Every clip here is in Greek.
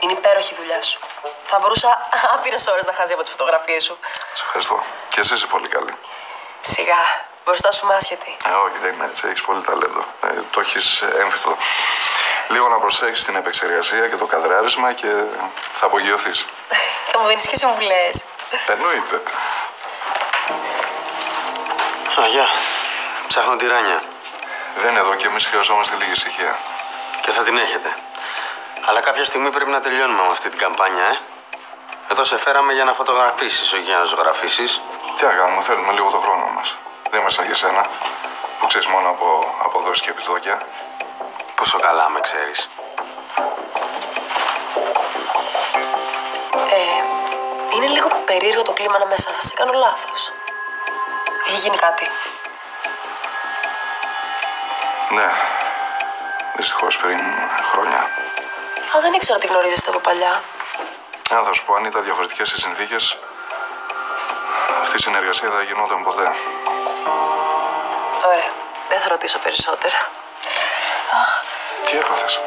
Είναι υπέροχη η δουλειά σου. Θα μπορούσα άπειρες ώρες να χάζει από τις φωτογραφίες σου. Σε ευχαριστώ. Και εσύ είσαι πολύ καλή. Σιγά, μπροστά σου είμαι άσχετη. Όχι, δεν είναι έτσι. Έχεις πολύ ταλέντο. Το έχεις έμφυτο. Λίγο να προσέξεις την επεξεργασία και το καδράρισμα και θα απογειωθείς. Θα μου δίνεις και συμβουλές. Εννοείται. Γεια. Ψάχνω τη Ράνια. Δεν είναι εδώ και εμείς χρειαζόμαστε λίγη ησυχία. Και θα την έχετε. Αλλά κάποια στιγμή πρέπει να τελειώνουμε με αυτή την καμπάνια, Εδώ σε φέραμε για να φωτογραφίσεις, όχι για να ζωγραφίσεις. Τι να κάνουμε, θέλουμε λίγο το χρόνο μας. Δεν είμαι σαν για σένα, που ξέρεις μόνο από αποδόσεις και επιτόκια. Πόσο καλά με ξέρεις. Είναι λίγο περίεργο το κλίμα ανάμεσά σας ή κάνω λάθος? Έχει γίνει κάτι? Ναι, δυστυχώς πριν χρόνια. Α, δεν ήξερα ότι γνωρίζεστε από παλιά. Θα σου πω, αν ήταν διαφορετικές οι συνθήκες, αυτή η συνεργασία δεν θα γινόταν ποτέ. Ωραία, δεν θα ρωτήσω περισσότερα. Αχ, Τι έπαθες?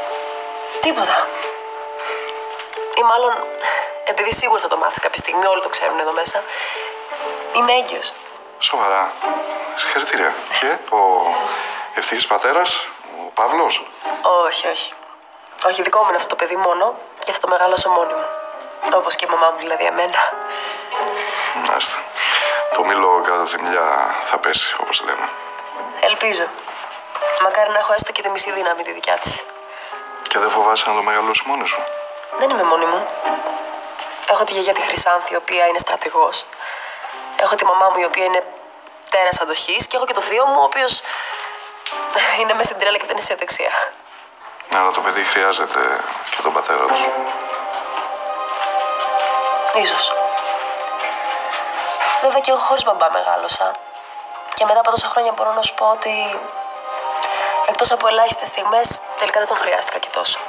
τίποτα. Ή μάλλον, επειδή σίγουρα θα το μάθεις κάποια στιγμή, όλοι το ξέρουν εδώ μέσα, είμαι έγκυος. Σοβαρά. Συγχαρητήρια. Και ο ευτυχής πατέρας, ο Παύλος. Όχι, όχι. Όχι, δικό μου είναι αυτό το παιδί μόνο και θα το μεγαλώσω μόνη μου. Όπως και η μαμά μου δηλαδή εμένα. Μάλιστα. Το μήλο κάτω από τη μιλιά θα πέσει, όπως λένε. Ελπίζω. Μακάρι να έχω έστω και τη μισή δύναμη τη δικιά της. Και δεν φοβάσαι να το μεγαλώσει μόνη σου? Δεν είμαι μόνη μου. Έχω τη γιαγιά τη Χρυσάνθη, η οποία είναι στρατηγός. Έχω τη μαμά μου, η οποία είναι τέρας αντοχής. Και έχω και το θείο μου, ο οποίος είναι μέσα στην τρέλα και την αισιοδοξία. Αλλά το παιδί χρειάζεται και τον πατέρα του. Ίσως. Βέβαια και εγώ χωρίς μπαμπά μεγάλωσα. Και μετά από τόσα χρόνια μπορώ να σου πω ότι εκτός από ελάχιστες στιγμές τελικά δεν τον χρειάστηκα και τόσο.